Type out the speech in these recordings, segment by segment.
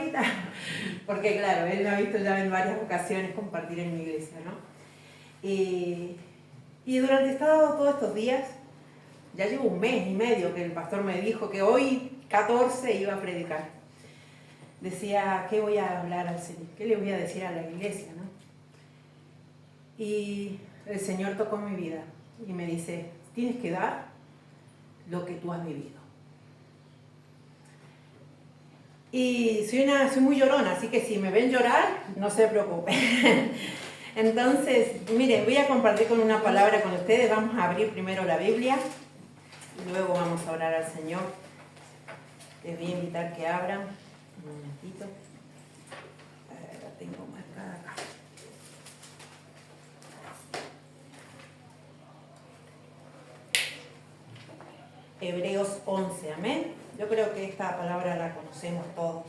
ahorita, porque claro, él me ha visto ya en varias ocasiones compartir en mi iglesia, ¿no? Y durante todos estos días, ya llevo un mes y medio que el pastor me dijo que hoy 14 iba a predicar. Decía, ¿qué voy a hablar al Señor? ¿Qué le voy a decir a la iglesia, no? Y el Señor tocó mi vida y me dice, tienes que dar lo que tú has vivido. Y soy muy llorona, así que si me ven llorar, no se preocupen. Entonces, miren, voy a compartir con una palabra con ustedes. Vamos a abrir primero la Biblia, y luego vamos a orar al Señor. Les voy a invitar que abran. Un momentito. La tengo marcada acá. Hebreos 11, amén. Yo creo que esta palabra la conocemos todos.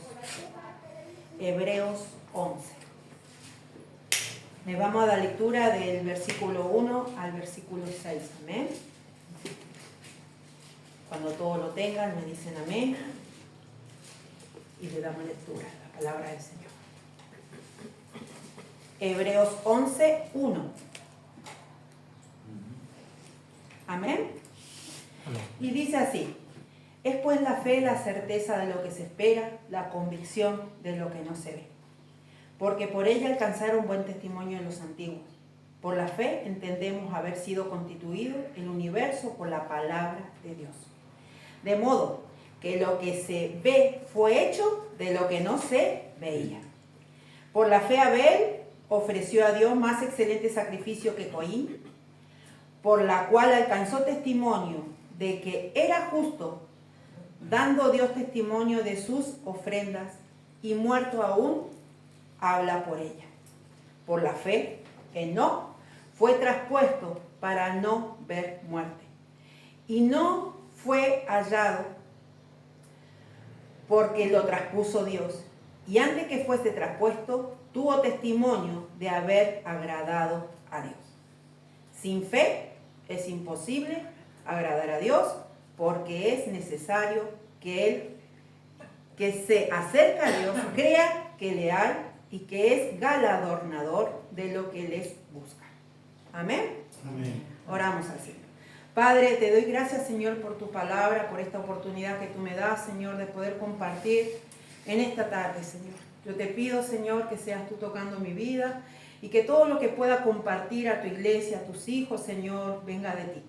Hebreos 11. Le vamos a dar lectura del versículo 1 al versículo 6, amén. Cuando todos lo tengan, me dicen amén. Y le damos lectura a la palabra del Señor. Hebreos 11, 1. Amén. Y dice así: es pues la fe la certeza de lo que se espera, la convicción de lo que no se ve. Porque por ella alcanzaron buen testimonio en los antiguos. Por la fe entendemos haber sido constituido el universo por la palabra de Dios. De modo que lo que se ve fue hecho de lo que no se veía. Por la fe Abel ofreció a Dios más excelente sacrificio que Caín, por la cual alcanzó testimonio de que era justo, dando Dios testimonio de sus ofrendas, y muerto aún, habla por ella. Por la fe, Enoc fue traspuesto para no ver muerte, y no fue hallado porque lo traspuso Dios, y antes que fuese traspuesto, tuvo testimonio de haber agradado a Dios. Sin fe es imposible agradar a Dios, porque es necesario que el que se acerca a Dios crea que le hay y que es galardonador de lo que les busca. Amén. Amén. Oramos al Señor. Padre, te doy gracias, Señor, por tu palabra, por esta oportunidad que tú me das, Señor, de poder compartir en esta tarde, Señor. Yo te pido, Señor, que seas tú tocando mi vida y que todo lo que pueda compartir a tu iglesia, a tus hijos, Señor, venga de ti.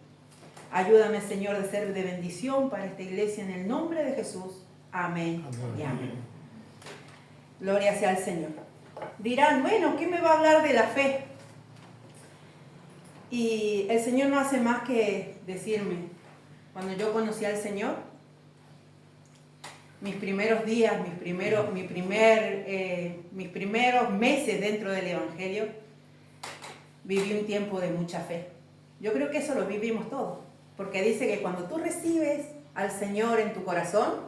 Ayúdame, Señor, de ser de bendición para esta iglesia en el nombre de Jesús. Amén, amén. Y amén. Gloria sea al Señor. Dirán, bueno, ¿qué me va a hablar de la fe? Y el Señor no hace más que decirme, cuando yo conocí al Señor, mis primeros días, mis primeros meses dentro del Evangelio, viví un tiempo de mucha fe. Yo creo que eso lo vivimos todos, porque dice que cuando tú recibes al Señor en tu corazón,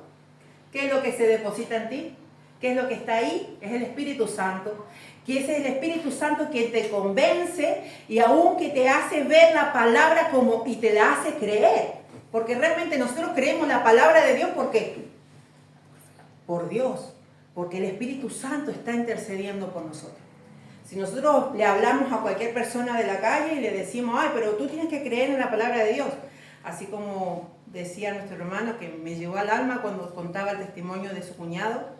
¿qué es lo que se deposita en ti? ¿Qué es lo que está ahí? Es el Espíritu Santo. Que ese es el Espíritu Santo que te convence y aún que te hace ver la palabra como y te la hace creer. Porque realmente nosotros creemos la palabra de Dios, ¿por qué? Por Dios. Porque el Espíritu Santo está intercediendo por nosotros. Si nosotros le hablamos a cualquier persona de la calle y le decimos, ay, pero tú tienes que creer en la palabra de Dios. Así como decía nuestro hermano, que me llegó al alma cuando contaba el testimonio de su cuñado,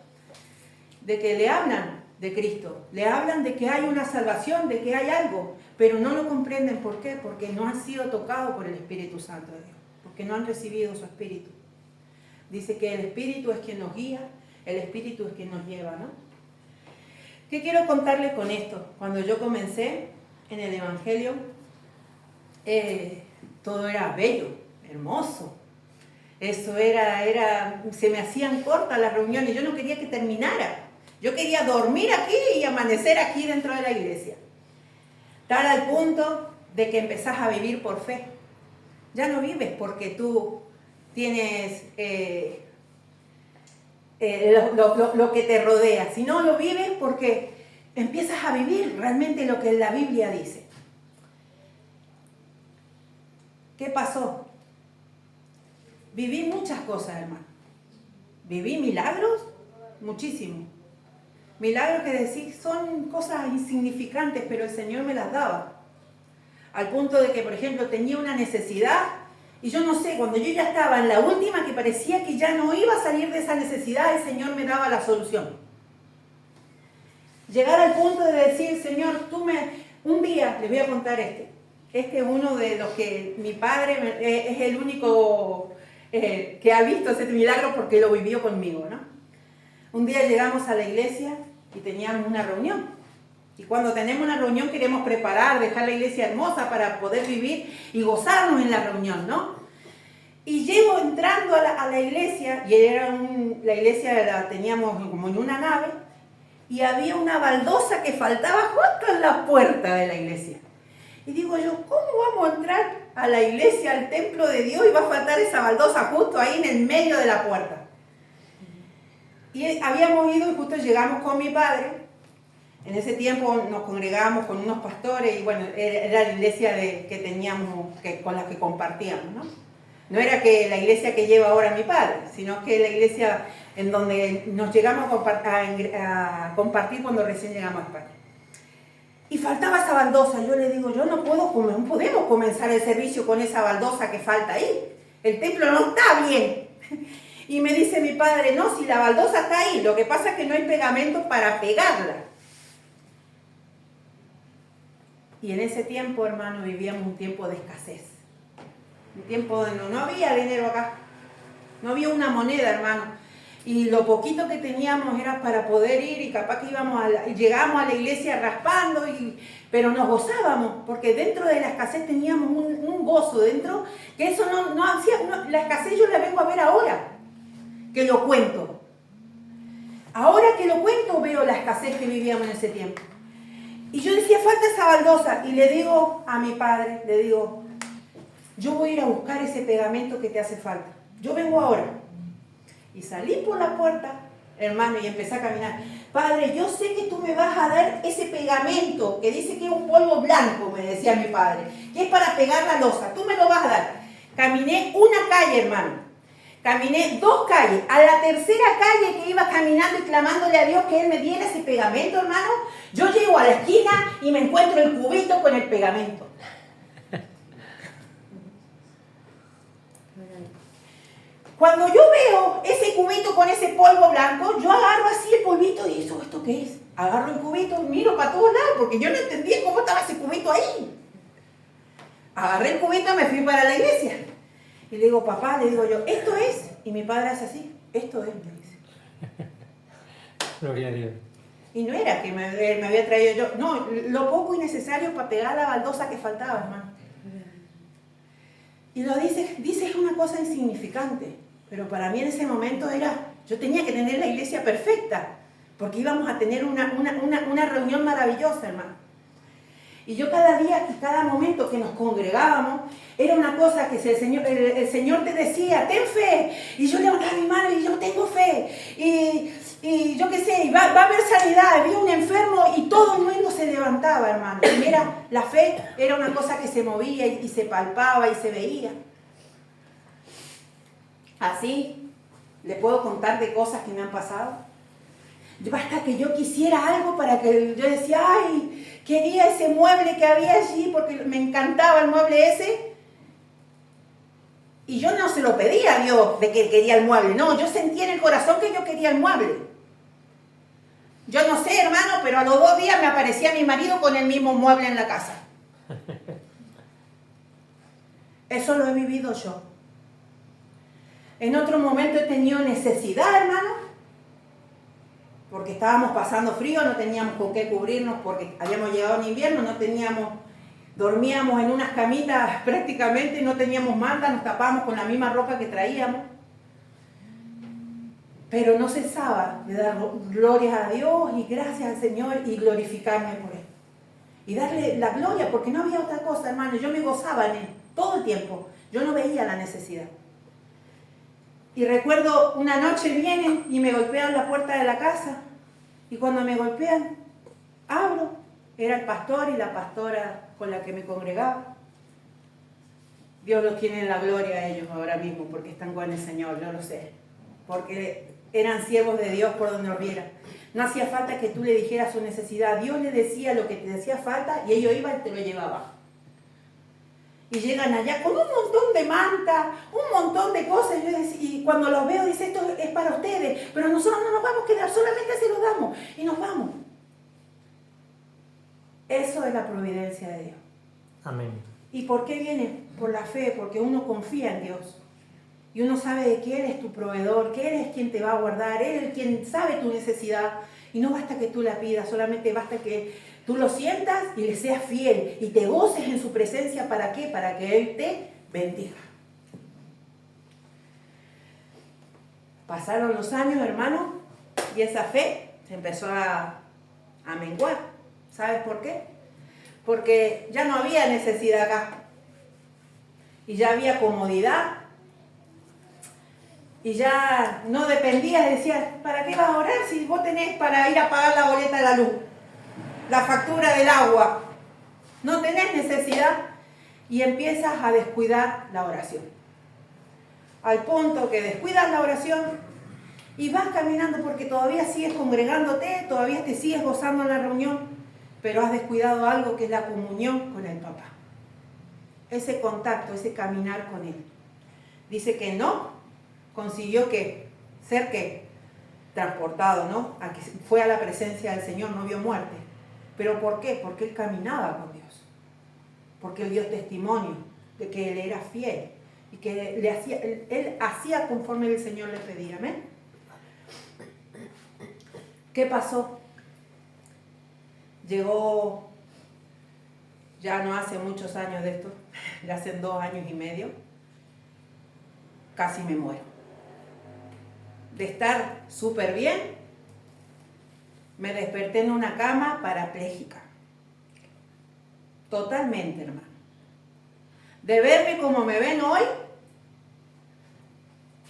de que le hablan de Cristo, le hablan de que hay una salvación, de que hay algo, pero no lo comprenden. ¿Por qué? Porque no han sido tocados por el Espíritu Santo de Dios, porque no han recibido su Espíritu. Dice que el Espíritu es quien nos guía, el Espíritu es quien nos lleva, ¿no? ¿Qué quiero contarles con esto? Cuando yo comencé en el Evangelio, todo era bello, hermoso. Eso se me hacían cortas las reuniones, yo no quería que terminara. Yo quería dormir aquí y amanecer aquí dentro de la iglesia. Tal al punto de que empezás a vivir por fe. Ya no vives porque tú tienes lo que te rodea, sino lo vives porque empiezas a vivir realmente lo que la Biblia dice. ¿Qué pasó? Viví muchas cosas, hermano. Viví milagros, muchísimo. Milagros que decís son cosas insignificantes, pero el Señor me las daba. Al punto de que, por ejemplo, tenía una necesidad y yo no sé, cuando yo ya estaba en la última, que parecía que ya no iba a salir de esa necesidad, el Señor me daba la solución. Llegar al punto de decir, Señor, un día, les voy a contar este es uno de los que mi padre es el único que ha visto ese milagro porque lo vivió conmigo, ¿no? Un día llegamos a la iglesia y teníamos una reunión. Y cuando tenemos una reunión queremos preparar, dejar la iglesia hermosa para poder vivir y gozarnos en la reunión, ¿no? Y llego entrando a la iglesia, y la iglesia la teníamos como en una nave, y había una baldosa que faltaba justo en la puerta de la iglesia. Y digo yo, ¿cómo vamos a entrar a la iglesia, al templo de Dios, y va a faltar esa baldosa justo ahí en el medio de la puerta? Y habíamos ido y justo llegamos con mi padre. En ese tiempo nos congregábamos con unos pastores y bueno, era la iglesia que teníamos, con la que compartíamos, ¿no? No era que la iglesia que lleva ahora mi padre, sino que la iglesia en donde nos llegamos a compartir cuando recién llegamos a España. Y faltaba esa baldosa. Yo le digo, no podemos comenzar el servicio con esa baldosa que falta ahí. El templo no está bien. Y me dice mi padre, no, si la baldosa está ahí, lo que pasa es que no hay pegamento para pegarla. Y en ese tiempo, hermano, vivíamos un tiempo de escasez. Un tiempo donde no había dinero acá. No había una moneda, hermano. Y lo poquito que teníamos era para poder ir y capaz que llegábamos a la iglesia raspando, pero nos gozábamos, porque dentro de la escasez teníamos un gozo dentro, que eso no hacía, la escasez yo la vengo a ver ahora, que lo cuento. Ahora que lo cuento veo la escasez que vivíamos en ese tiempo. Y yo decía, falta esa baldosa. Y le digo a mi padre, yo voy a ir a buscar ese pegamento que te hace falta. Yo vengo ahora. Y salí por la puerta, hermano, y empecé a caminar. Padre, yo sé que tú me vas a dar ese pegamento que dice que es un polvo blanco, me decía mi padre, que es para pegar la losa. Tú me lo vas a dar. Caminé una calle, hermano. Caminé 2 calles. A la tercera calle que iba caminando y clamándole a Dios que Él me diera ese pegamento, hermano, yo llego a la esquina y me encuentro el cubito con el pegamento. Cuando yo veo ese cubito con ese polvo blanco, yo agarro así el polvito y digo, ¿esto qué es? Agarro el cubito y miro para todos lados porque yo no entendía cómo estaba ese cubito ahí. Agarré el cubito y me fui para la iglesia. Y le digo, papá, le digo yo, ¿esto es? Y mi padre hace así, esto es, me dice. Gloria a Dios. Y no era que me había traído yo, no, lo poco y necesario para pegar la baldosa que faltaba, hermano. Y lo dice es una cosa insignificante, pero para mí en ese momento yo tenía que tener la iglesia perfecta, porque íbamos a tener una reunión maravillosa, hermano. Y yo cada día y cada momento que nos congregábamos, era una cosa que el Señor te decía, ten fe. Y yo levantaba mi mano y yo tengo fe. Y yo qué sé, va a haber sanidad. Había un enfermo y todo el mundo se levantaba, hermano. Y mira, la fe era una cosa que se movía y se palpaba y se veía. Así, le puedo contar de cosas que me han pasado. Basta que yo quisiera algo para que yo decía, ay, quería ese mueble que había allí porque me encantaba el mueble ese. Y yo no se lo pedía a Dios de que quería el mueble, no, yo sentía en el corazón que yo quería el mueble. Yo no sé, hermano, pero a los 2 días me aparecía mi marido con el mismo mueble en la casa. Eso lo he vivido yo. En otro momento he tenido necesidad, hermano, porque estábamos pasando frío, no teníamos con qué cubrirnos, porque habíamos llegado en invierno, dormíamos en unas camitas prácticamente, no teníamos manta, nos tapábamos con la misma ropa que traíamos. Pero no cesaba de dar glorias a Dios y gracias al Señor y glorificarme por Él. Y darle la gloria, porque no había otra cosa, hermano. Yo me gozaba en Él todo el tiempo. Yo no veía la necesidad. Y recuerdo una noche vienen y me golpean la puerta de la casa. Y cuando me golpean, abro. Era el pastor y la pastora con la que me congregaba. Dios los tiene en la gloria a ellos ahora mismo porque están con el Señor, yo lo sé. Porque eran siervos de Dios por donde los viera. No hacía falta que tú le dijeras su necesidad. Dios le decía lo que te hacía falta y ellos iban y te lo llevaban. Y llegan allá con un montón de mantas, un montón de cosas. Y cuando los veo, dice, esto es para ustedes. Pero nosotros no nos vamos a quedar, solamente se lo damos. Y nos vamos. Eso es la providencia de Dios. Amén. ¿Y por qué viene? Por la fe, porque uno confía en Dios. Y uno sabe de que Él es tu proveedor, que Él es quien te va a guardar, Él es quien sabe tu necesidad. Y no basta que tú la pidas, solamente basta que tú lo sientas y le seas fiel y te goces en su presencia. ¿Para qué? Para que Él te bendiga. Pasaron los años, hermano, y esa fe se empezó a menguar. ¿Sabes por qué? Porque ya no había necesidad acá. Y ya había comodidad. Y ya no dependías, decías, ¿para qué vas a orar si vos tenés para ir a pagar la boleta de la luz? La factura del agua. No tenés necesidad. Y empiezas a descuidar la oración. Al punto que descuidas la oración y vas caminando porque todavía sigues congregándote, todavía te sigues gozando en la reunión, pero has descuidado algo que es la comunión con el papá. Ese contacto, ese caminar con él. Dice que no consiguió ser transportado, ¿no? Fue a la presencia del Señor, no vio muerte. ¿Pero por qué? Porque él caminaba con Dios. Porque él dio testimonio de que él era fiel y que él hacía conforme el Señor le pedía. ¿Amén? ¿Qué pasó? Llegó, ya no hace muchos años de esto, ya hace 2 años y medio, casi me muero. De estar súper bien, me desperté en una cama parapléjica. Totalmente, hermano. De verme como me ven hoy,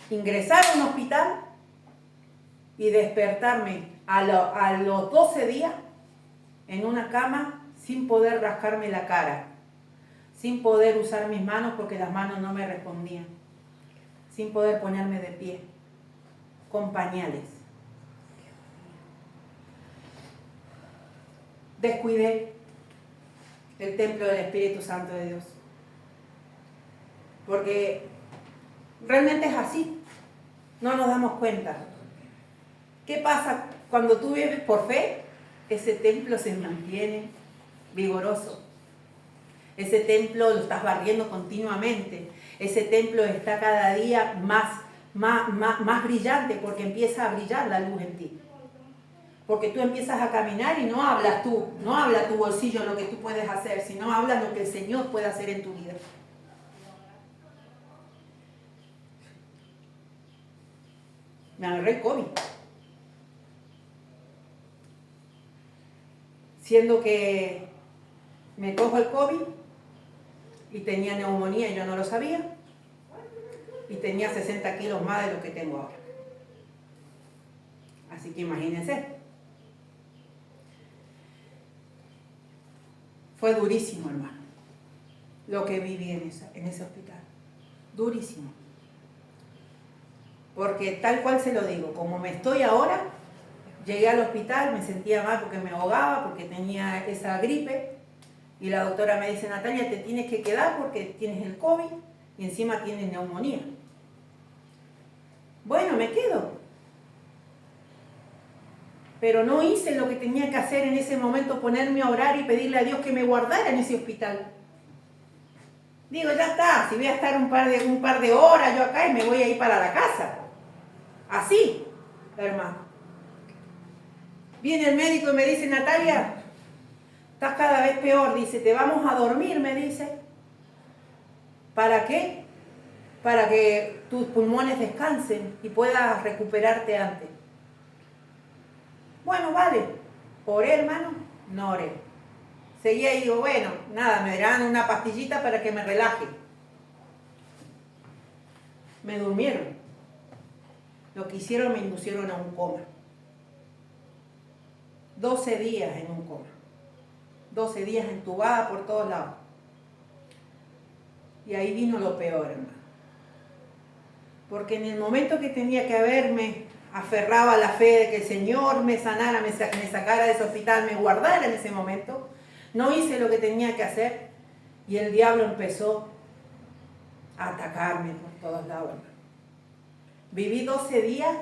ingresar a un hospital y despertarme a los 12 días en una cama sin poder rascarme la cara, sin poder usar mis manos porque las manos no me respondían, sin poder ponerme de pie, con pañales. Descuidé el templo del Espíritu Santo de Dios. Porque realmente es así. No nos damos cuenta. ¿Qué pasa cuando tú vives por fe? Ese templo se mantiene vigoroso. Ese templo lo estás barriendo continuamente. Ese templo está cada día más brillante porque empieza a brillar la luz en ti. Porque tú empiezas a caminar y no hablas tú, no habla tu bolsillo lo que tú puedes hacer, sino hablas lo que el Señor puede hacer en tu vida. Me agarré el COVID. Siendo que me cojo el COVID y tenía neumonía y yo no lo sabía. Y tenía 60 kilos más de lo que tengo ahora. Así que imagínense. Fue durísimo, hermano, lo que viví en ese hospital. Durísimo. Porque tal cual se lo digo, como me estoy ahora, llegué al hospital, me sentía mal porque me ahogaba, porque tenía esa gripe. Y la doctora me dice, Natalia, te tienes que quedar porque tienes el COVID y encima tienes neumonía. Bueno, me quedo. Pero no hice lo que tenía que hacer en ese momento, ponerme a orar y pedirle a Dios que me guardara en ese hospital. Digo, ya está, si voy a estar un par de horas yo acá y me voy a ir para la casa. Así, hermano. Viene el médico y me dice, Natalia, estás cada vez peor. Dice, te vamos a dormir, me dice. ¿Para qué? Para que tus pulmones descansen y puedas recuperarte antes. Bueno, vale. ¿Oré, hermano? No oré. Seguía y digo, bueno, nada, me darán una pastillita para que me relaje. Me durmieron. Lo que hicieron, me inducieron a un coma. 12 días en un coma. 12 días entubada por todos lados. Y ahí vino lo peor, hermano. Porque en el momento que tenía que haberme aferraba a la fe de que el Señor me sanara, me sacara de ese hospital, me guardara en ese momento. No hice lo que tenía que hacer y el diablo empezó a atacarme por todos lados. Viví 12 días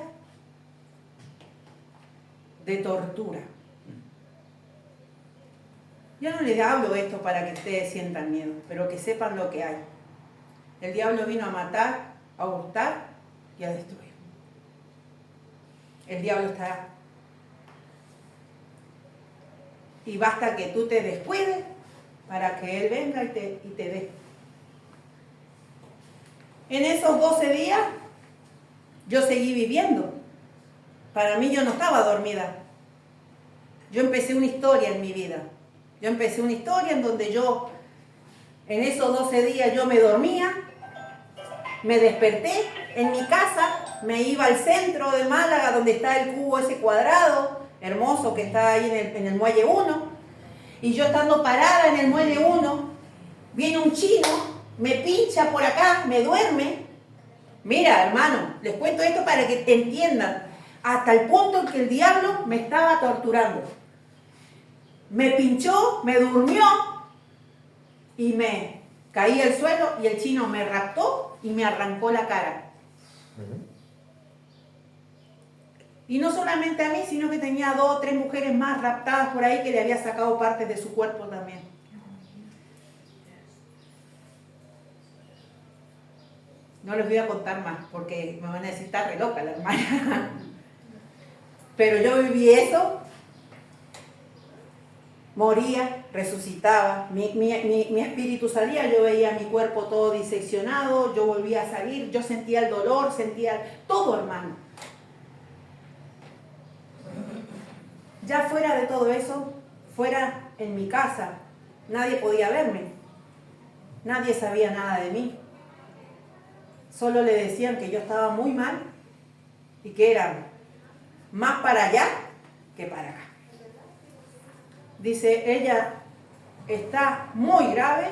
de tortura. Yo no les hablo esto para que ustedes sientan miedo, pero que sepan lo que hay. El diablo vino a matar, a hurtar y a destruir. El diablo está. Y basta que tú te descuides para que él venga y te dé. En esos 12 días yo seguí viviendo. Para mí yo no estaba dormida. Yo empecé una historia en mi vida. Yo empecé una historia en donde yo, en esos 12 días yo me dormía, me desperté en mi casa, me iba al centro de Málaga donde está el cubo ese cuadrado, hermoso que está ahí en el muelle 1, y yo estando parada en el muelle 1, viene un chino, me pincha por acá, me duerme. Mira, hermano, les cuento esto para que te entiendan, hasta el punto en que el diablo me estaba torturando. Me pinchó, me durmió y me caí al suelo y el chino me raptó y me arrancó la cara. Y no solamente a mí, sino que tenía 2 o 3 mujeres más raptadas por ahí que le había sacado partes de su cuerpo también. No les voy a contar más porque me van a decir, está re loca la hermana. Pero yo viví eso. Moría, resucitaba, mi espíritu salía, yo veía mi cuerpo todo diseccionado, yo volvía a salir, yo sentía el dolor, sentía todo, hermano. Ya fuera de todo eso, fuera en mi casa, nadie podía verme, nadie sabía nada de mí. Solo le decían que yo estaba muy mal y que era más para allá que para acá. Dice, ella está muy grave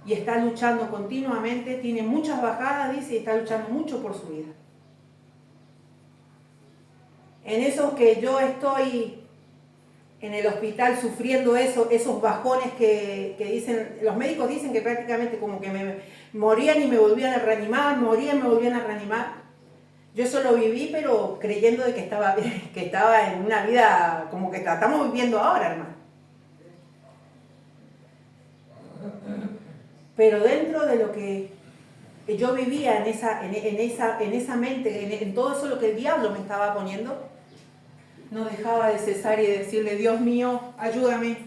y está luchando continuamente, tiene muchas bajadas, dice, y está luchando mucho por su vida. En eso que yo estoy en el hospital sufriendo esos bajones que dicen, los médicos dicen que prácticamente como que me morían y me volvían a reanimar, morían y me volvían a reanimar. Yo eso lo viví, pero creyendo de que estaba en una vida como que estamos viviendo ahora, hermano. Pero dentro de lo que yo vivía en esa mente, en todo eso lo que el diablo me estaba poniendo, no dejaba de cesar y de decirle, Dios mío, ayúdame.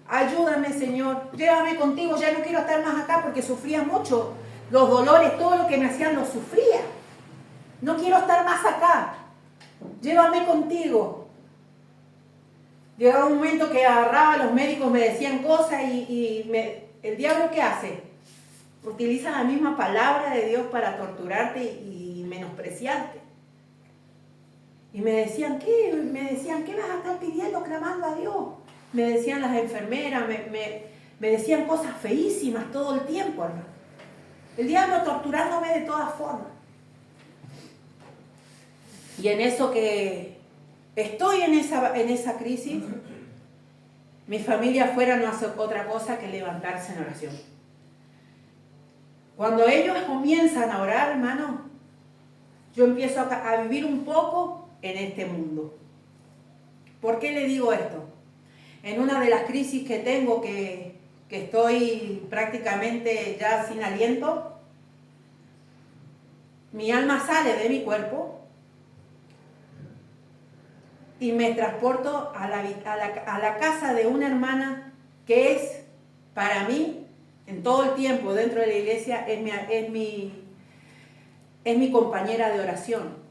Ayúdame, Señor. Llévame contigo, ya no quiero estar más acá porque sufría mucho. Los dolores, todo lo que me hacían lo sufría. No quiero estar más acá. Llévame contigo. Llegaba un momento que agarraba, los médicos me decían cosas y el diablo, ¿qué hace? Utiliza la misma palabra de Dios para torturarte y menospreciarte. Y me decían, ¿qué? ¿Qué vas a estar pidiendo, clamando a Dios? Me decían las enfermeras, me decían cosas feísimas todo el tiempo, hermano. El diablo torturándome de todas formas. Y en eso que estoy en esa crisis, mi familia afuera no hace otra cosa que levantarse en oración. Cuando ellos comienzan a orar, hermano, yo empiezo a vivir un poco en este mundo. ¿Por qué le digo esto? En una de las crisis que tengo, que estoy prácticamente ya sin aliento, mi alma sale de mi cuerpo y me transporto a la casa de una hermana que es, para mí, en todo el tiempo dentro de la iglesia, es mi compañera de oración.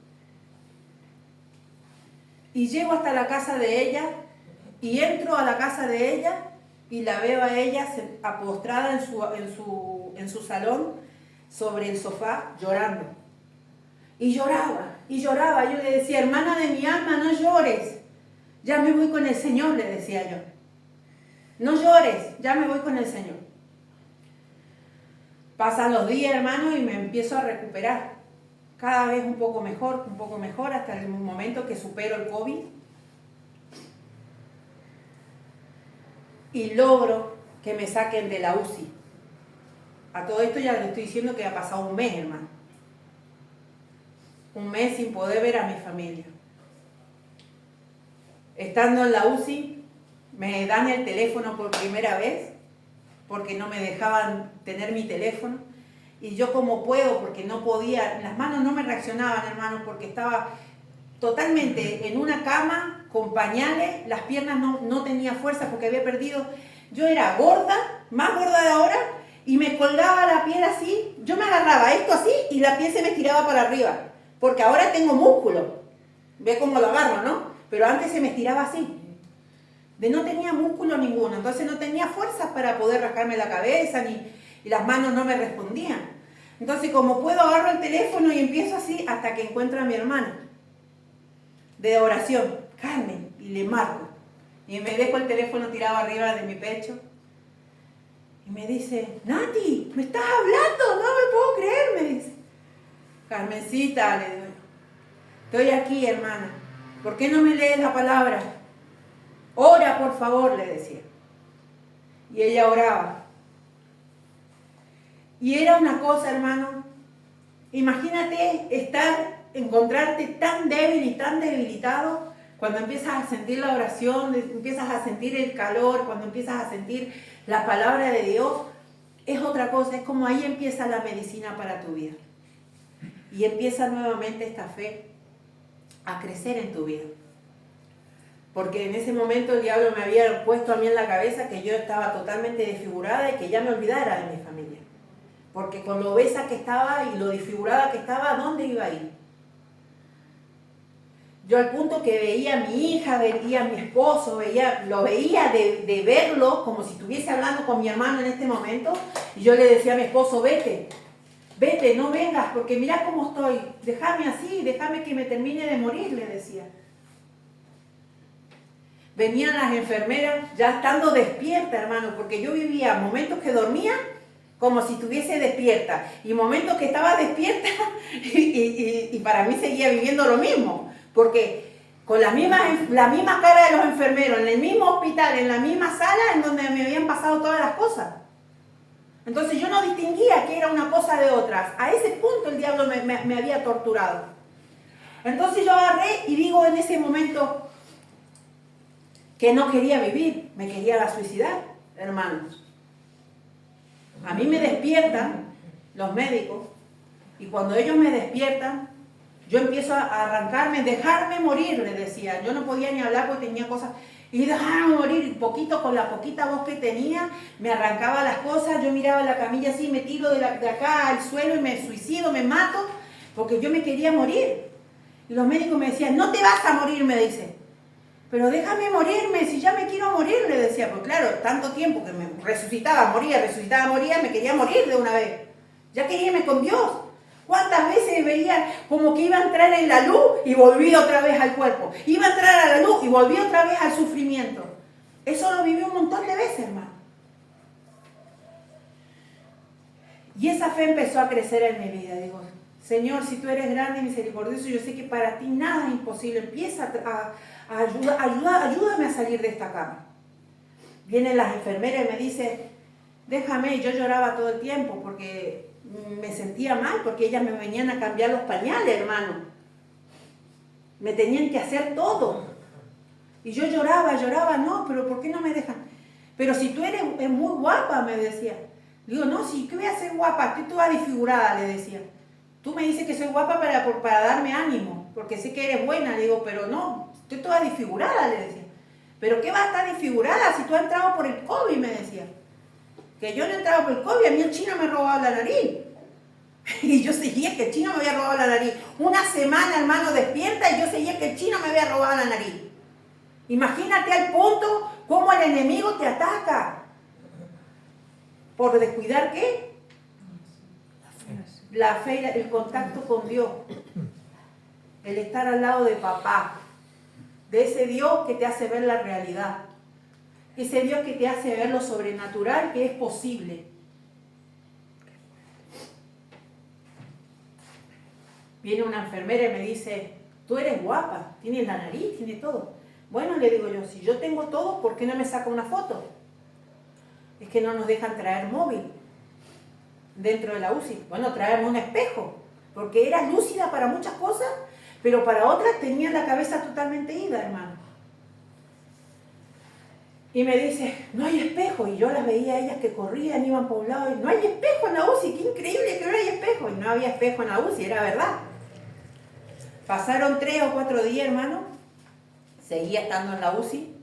Y llego hasta la casa de ella y entro a la casa de ella y la veo a ella postrada en su salón sobre el sofá llorando. Y lloraba, y lloraba. Yo le decía, hermana de mi alma, no llores. Ya me voy con el Señor, le decía yo. No llores, ya me voy con el Señor. Pasan los días, hermano, y me empiezo a recuperar. cada vez un poco mejor, hasta el momento que supero el COVID. Y logro que me saquen de la UCI. A todo esto ya les estoy diciendo que ha pasado un mes, hermano. Un mes sin poder ver a mi familia. Estando en la UCI, me dan el teléfono por primera vez, porque no me dejaban tener mi teléfono. Y yo como puedo, porque no podía, las manos no me reaccionaban, hermano, porque estaba totalmente en una cama, con pañales, las piernas no tenía fuerza porque había perdido. Yo era gorda, más gorda de ahora, y me colgaba la piel así. Yo me agarraba esto así y la piel se me estiraba para arriba, porque ahora tengo músculo. Ve cómo lo agarro, ¿no? Pero antes se me estiraba así. No tenía músculo ninguno, entonces no tenía fuerzas para poder rascarme la cabeza, y las manos no me respondían. Entonces, como puedo, agarro el teléfono y empiezo así hasta que encuentro a mi hermana de oración, Carmen, y le marco. Y me dejo el teléfono tirado arriba de mi pecho. Y me dice, Nati, ¿me estás hablando? No me puedo creer, me dice. Carmencita, le digo, estoy aquí, hermana. ¿Por qué no me lees la palabra? Ora, por favor, le decía. Y ella oraba. Y era una cosa, hermano, imagínate encontrarte tan débil y tan debilitado, cuando empiezas a sentir la oración, empiezas a sentir el calor, cuando empiezas a sentir la palabra de Dios, es otra cosa, es como ahí empieza la medicina para tu vida. Y empieza nuevamente esta fe a crecer en tu vida. Porque en ese momento el diablo me había puesto a mí en la cabeza que yo estaba totalmente desfigurada y que ya me olvidara de mi familia. Porque con lo obesa que estaba y lo desfigurada que estaba, ¿a dónde iba a ir? Yo al punto que veía a mi hija, veía a mi esposo, lo veía de verlo como si estuviese hablando con mi hermano en este momento, y yo le decía a mi esposo, vete, no vengas, porque mira cómo estoy, déjame así, déjame que me termine de morir, le decía. Venían las enfermeras ya estando despierta, hermano, porque yo vivía momentos que dormía como si estuviese despierta, y momentos que estaba despierta y para mí seguía viviendo lo mismo, porque con la misma cara de los enfermeros, en el mismo hospital, en la misma sala en donde me habían pasado todas las cosas. Entonces yo no distinguía que era una cosa de otras. A ese punto el diablo me había torturado. Entonces yo agarré y digo en ese momento que no quería vivir, me quería suicidar, hermanos. A mí me despiertan los médicos, y cuando ellos me despiertan, yo empiezo a arrancarme, dejarme morir, le decía. Yo no podía ni hablar porque tenía cosas, y dejarme morir, poquito, con la poquita voz que tenía, me arrancaba las cosas, yo miraba la camilla así, me tiro de acá al suelo y me suicido, me mato, porque yo me quería morir. Y los médicos me decían, no te vas a morir, me dice. Pero déjame morirme, si ya me quiero morir, le decía. Pues claro, tanto tiempo que me resucitaba, moría, me quería morir de una vez. Ya quería irme con Dios. ¿Cuántas veces veía como que iba a entrar en la luz y volví otra vez al cuerpo? Iba a entrar a la luz y volví otra vez al sufrimiento. Eso lo viví un montón de veces, hermano. Y esa fe empezó a crecer en mi vida. Digo, Señor, si tú eres grande y misericordioso, yo sé que para ti nada es imposible. Empieza ayúdame a salir de esta cama. Vienen las enfermeras y me dicen, déjame. Yo lloraba todo el tiempo porque me sentía mal, porque ellas me venían a cambiar los pañales, hermano. Me tenían que hacer todo. Y yo lloraba, no, pero ¿por qué no me dejan? Pero si tú eres muy guapa, me decía. Digo, no, sí, ¿qué voy a ser guapa? Estoy toda desfigurada, le decía. Tú me dices que soy guapa para darme ánimo, porque sé que eres buena. Le digo, pero no, estoy toda desfigurada, le decía. ¿Pero qué va a estar desfigurada si tú has entrado por el COVID? Me decía. Que yo no he entrado por el COVID, a mí el chino me ha robado la nariz. Y yo seguía que el chino me había robado la nariz. Una semana, hermano, despierta, y yo seguía que el chino me había robado la nariz. Imagínate al punto cómo el enemigo te ataca. ¿Por descuidar qué? La fe, el contacto con Dios. El estar al lado de papá. De ese Dios que te hace ver la realidad. Ese Dios que te hace ver lo sobrenatural que es posible. Viene una enfermera y me dice, tú eres guapa, tienes la nariz, tienes todo. Bueno, le digo yo, si yo tengo todo, ¿por qué no me saca una foto? Es que no nos dejan traer móvil dentro de la UCI. Bueno, traerme un espejo, porque era lúcida para muchas cosas, pero para otras tenía la cabeza totalmente ida, hermano. Y me dice, no hay espejo. Y yo las veía a ellas que corrían, iban por un lado, y no hay espejo en la UCI, qué increíble que no hay espejo. Y no había espejo en la UCI, era verdad. Pasaron 3 o 4 días, hermano, seguía estando en la UCI,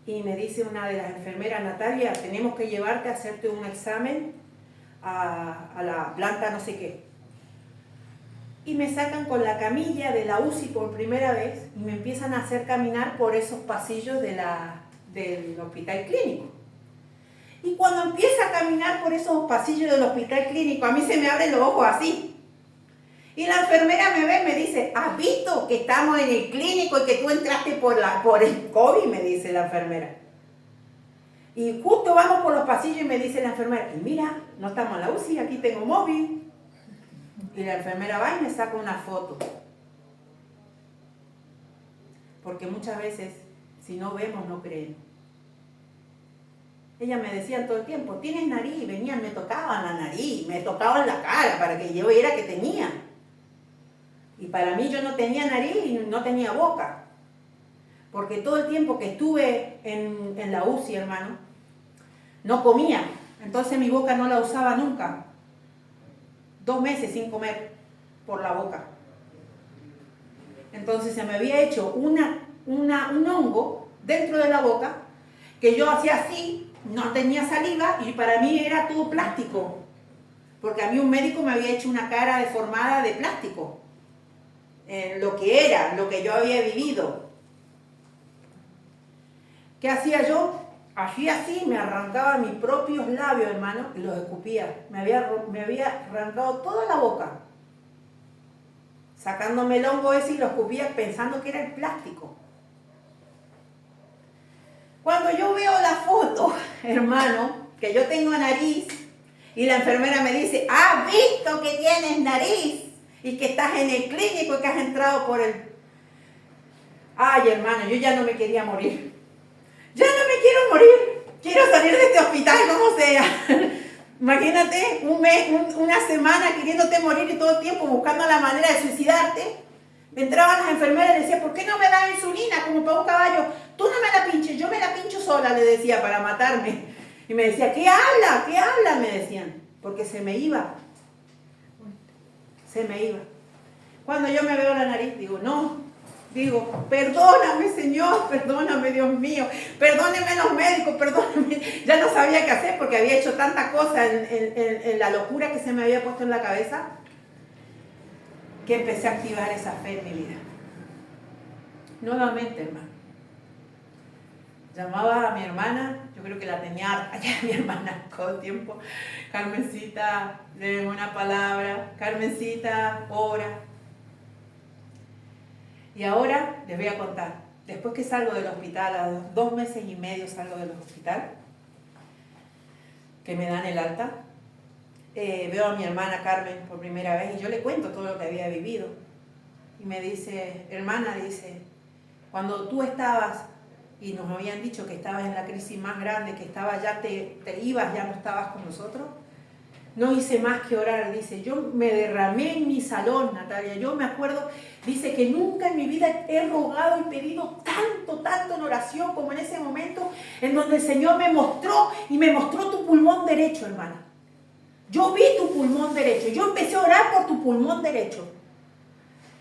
y me dice una de las enfermeras, Natalia, tenemos que llevarte a hacerte un examen a la planta no sé qué. Y me sacan con la camilla de la UCI por primera vez y me empiezan a hacer caminar por esos pasillos del hospital clínico. Y cuando empieza a caminar por esos pasillos del hospital clínico, a mí se me abren los ojos así. Y la enfermera me ve y me dice, ¿has visto que estamos en el clínico y que tú entraste por el COVID? Me dice la enfermera. Y justo vamos por los pasillos y me dice la enfermera, y mira, no estamos en la UCI, aquí tengo móvil. Y la enfermera va y me saca una foto. Porque muchas veces, si no vemos, no creemos. Ellas me decían todo el tiempo, ¿tienes nariz? Y venían, me tocaban la nariz, me tocaban la cara para que yo viera que tenía. Y para mí yo no tenía nariz y no tenía boca. Porque todo el tiempo que estuve en la UCI, hermano, no comía. Entonces mi boca no la usaba nunca. 2 meses sin comer por la boca. Entonces se me había hecho un hongo dentro de la boca que yo hacía así, no tenía saliva y para mí era todo plástico. Porque a mí un médico me había hecho una cara deformada de plástico. Lo que era, lo que yo había vivido. ¿Qué hacía yo? Hacía así, me arrancaba mis propios labios, hermano, y los escupía. Me había arrancado toda la boca. Sacándome el hongo ese y lo escupía pensando que era el plástico. Cuando yo veo la foto, hermano, que yo tengo nariz, y la enfermera me dice, ¿has visto que tienes nariz? Y que estás en el clínico y que has entrado por el... Ay, hermano, yo ya no me quería morir. Ya no me quiero morir. Quiero salir de este hospital como sea. Imagínate, un mes, una semana queriéndote morir y todo el tiempo buscando la manera de suicidarte. Me entraban las enfermeras y le decía, ¿por qué no me das insulina como para un caballo? Tú no me la pinches, yo me la pincho sola, le decía, para matarme. Y me decía, ¿qué habla? ¿Qué habla? Me decían, porque se me iba. Se me iba. Cuando yo me veo la nariz, digo, no. Digo, perdóname, Señor, perdóname, Dios mío, perdóneme los médicos, perdóname. Ya no sabía qué hacer porque había hecho tanta cosa en la locura que se me había puesto en la cabeza que empecé a activar esa fe en mi vida. Nuevamente, hermano. Llamaba a mi hermana, yo creo que la tenía allá mi hermana todo el tiempo. Carmencita, léeme una palabra. Carmencita, ora. Y ahora les voy a contar. Después que salgo del hospital, a 2 meses y medio salgo del hospital, que me dan el alta, veo a mi hermana Carmen por primera vez y yo le cuento todo lo que había vivido. Y me dice, hermana, dice, cuando tú estabas y nos habían dicho que estabas en la crisis más grande, que estabas ya te ibas, ya no estabas con nosotros, no hice más que orar, dice, yo me derramé en mi salón, Natalia, yo me acuerdo, dice que nunca en mi vida he rogado y pedido tanto en oración como en ese momento en donde el Señor me mostró tu pulmón derecho, hermana. Yo vi tu pulmón derecho, yo empecé a orar por tu pulmón derecho.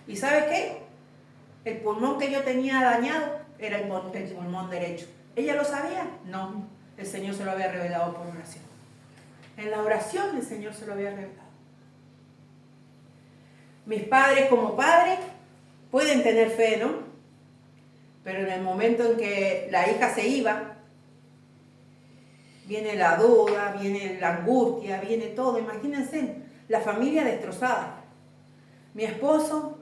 ¿Y sabes qué? El pulmón que yo tenía dañado era el pulmón derecho. ¿Ella lo sabía? No, el Señor se lo había revelado por oración. En la oración el Señor se lo había revelado. Mis padres como padres pueden tener fe, ¿no? Pero en el momento en que la hija se iba, viene la duda, viene la angustia, viene todo. Imagínense, la familia destrozada. Mi esposo,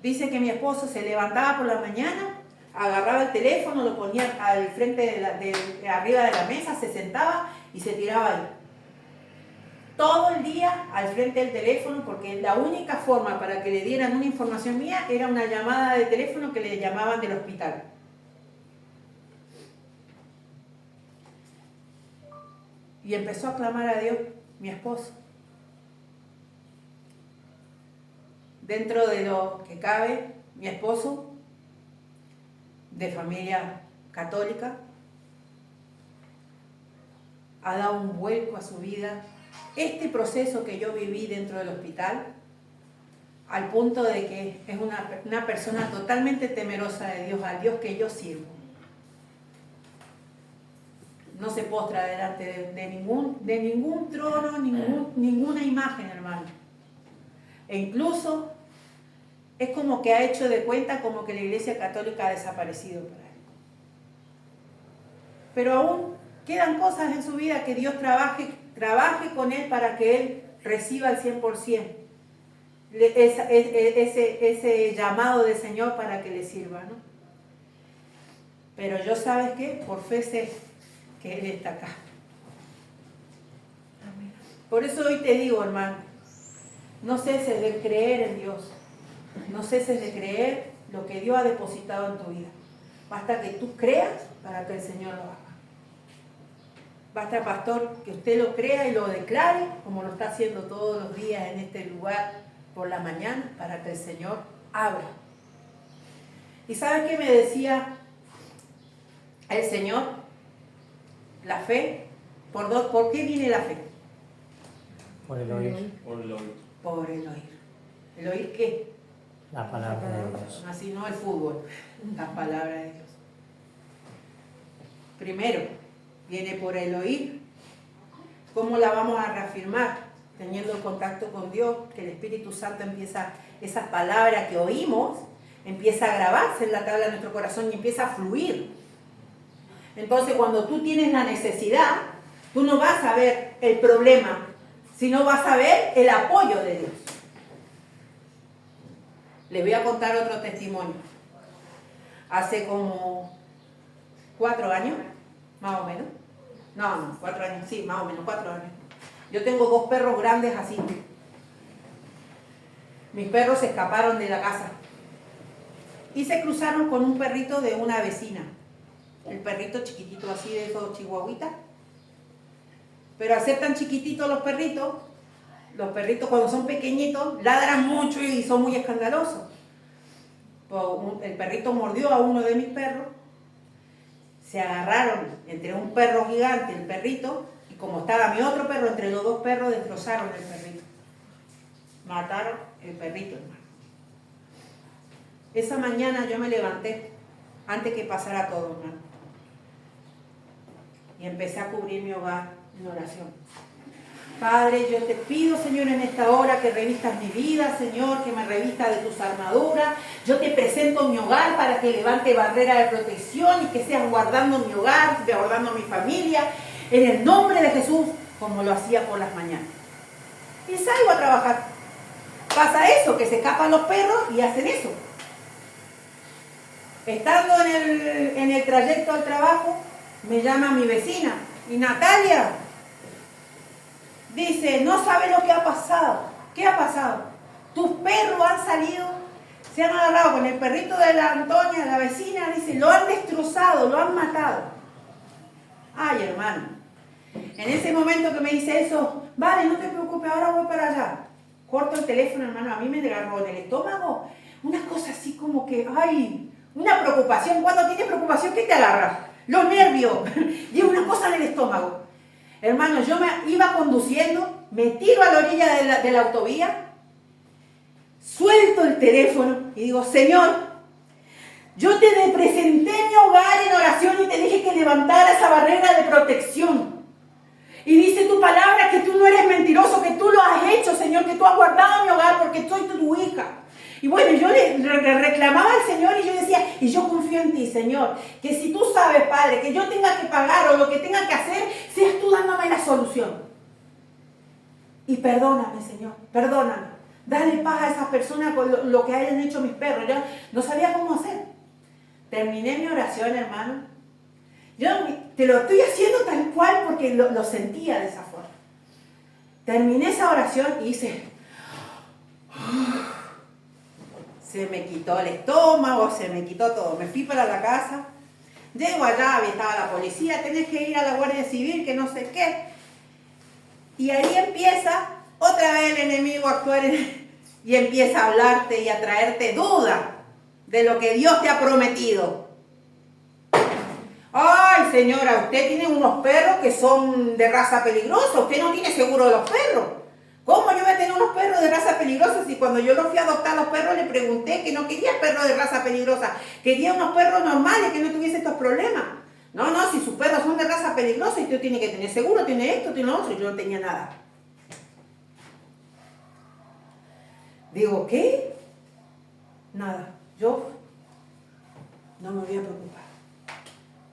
dice que mi esposo se levantaba por la mañana, agarraba el teléfono, lo ponía al frente de arriba de la mesa, se sentaba y se tiraba ahí. todo el día al frente del teléfono, porque la única forma para que le dieran una información mía era una llamada de teléfono que le llamaban del hospital. Y empezó a clamar a Dios, mi esposo. Dentro de lo que cabe, mi esposo, de familia católica, ha dado un vuelco a su vida. Este proceso que yo viví dentro del hospital, al punto de que es una persona totalmente temerosa de Dios, al Dios que yo sirvo. No se postra delante de ningún trono, ninguna imagen, hermano. E incluso es como que ha hecho de cuenta como que la Iglesia Católica ha desaparecido para él. Pero aún quedan cosas en su vida que Dios trabaje con él para que él reciba al 100% ese llamado del Señor para que le sirva, ¿no? Pero yo, ¿sabes qué? Por fe sé que Él está acá. Por eso hoy te digo, hermano, no ceses de creer en Dios, no ceses de creer lo que Dios ha depositado en tu vida. Basta que tú creas para que el Señor lo haga. Basta, pastor, que usted lo crea y lo declare, como lo está haciendo todos los días en este lugar por la mañana, para que el Señor abra. ¿Y sabes qué me decía el Señor? La fe. ¿Por qué viene la fe? Por el oír. Por el oír. Por el oír. ¿El oír qué? La palabra de Dios. Así no el fútbol, la palabra de Dios. Primero, viene por el oír. ¿Cómo la vamos a reafirmar? Teniendo contacto con Dios, que el Espíritu Santo empieza, esas palabras que oímos, empieza a grabarse en la tabla de nuestro corazón y empieza a fluir. Entonces, cuando tú tienes la necesidad, tú no vas a ver el problema, sino vas a ver el apoyo de Dios. Les voy a contar otro testimonio. Hace como 4 años, más o menos. No, 4 años, sí, más o menos 4 años. Yo tengo 2 perros grandes así. Mis perros se escaparon de la casa y se cruzaron con un perrito de una vecina. El perrito chiquitito así, de esos chihuahuitas. Pero al ser tan chiquititos los perritos cuando son pequeñitos ladran mucho y son muy escandalosos. El perrito mordió a uno de mis perros, se agarraron entre un perro gigante, el perrito, y como estaba mi otro perro, entre los 2 perros destrozaron el perrito. Mataron el perrito, hermano. Esa mañana yo me levanté, antes que pasara todo, hermano, y empecé a cubrir mi hogar en oración. Padre, yo te pido, Señor, en esta hora que revistas mi vida, Señor, que me revistas de tus armaduras. Yo te presento mi hogar para que levante barrera de protección y que seas guardando mi hogar, guardando mi familia, en el nombre de Jesús, como lo hacía por las mañanas. Y salgo a trabajar. Pasa eso, que se escapan los perros y hacen eso. Estando en el trayecto al trabajo, me llama mi vecina, y Natalia dice, no sabe lo que ha pasado. ¿Qué ha pasado? Tus perros han salido, se han agarrado con el perrito de la Antonia, la vecina, dice, lo han destrozado, lo han matado. Ay, hermano, en ese momento que me dice eso, vale, no te preocupes, ahora voy para allá. Corto el teléfono, hermano, a mí me agarró en el estómago una cosa así como que, ay, una preocupación. Cuando tienes preocupación, ¿qué te agarra? Los nervios. Y una cosa en el estómago. Hermano, yo me iba conduciendo, me tiro a la orilla de la autovía, suelto el teléfono y digo, Señor, yo te presenté mi hogar en oración y te dije que levantara esa barrera de protección. Y dice tu palabra que tú no eres mentiroso, que tú lo has hecho, Señor, que tú has guardado mi hogar porque soy tu hija. Y bueno, yo le reclamaba al Señor y yo decía, y yo confío en ti, Señor, que si tú sabes, Padre, que yo tenga que pagar o lo que tenga que hacer, seas tú dándome la solución. Y perdóname, Señor, perdóname. Dale paz a esas personas con lo que hayan hecho mis perros. Yo no sabía cómo hacer. Terminé mi oración, hermano. Yo te lo estoy haciendo tal cual porque lo sentía de esa forma. Terminé esa oración y hice... Se me quitó el estómago, se me quitó todo. Me fui para la casa. Llego allá, estaba la policía, tenés que ir a la Guardia Civil, que no sé qué. Y ahí empieza otra vez el enemigo a actuar y empieza a hablarte y a traerte duda de lo que Dios te ha prometido. Ay, señora, usted tiene unos perros que son de raza peligrosa, usted no tiene seguro de los perros. ¿Cómo yo voy a tener unos perros de raza peligrosa si cuando yo los fui a adoptar a los perros le pregunté que no quería perros de raza peligrosa, quería unos perros normales que no tuviesen estos problemas? No, no, si sus perros son de raza peligrosa, usted tiene que tener seguro, tiene esto, tiene lo otro, yo no tenía nada. Digo, ¿qué? Nada, yo no me voy a preocupar.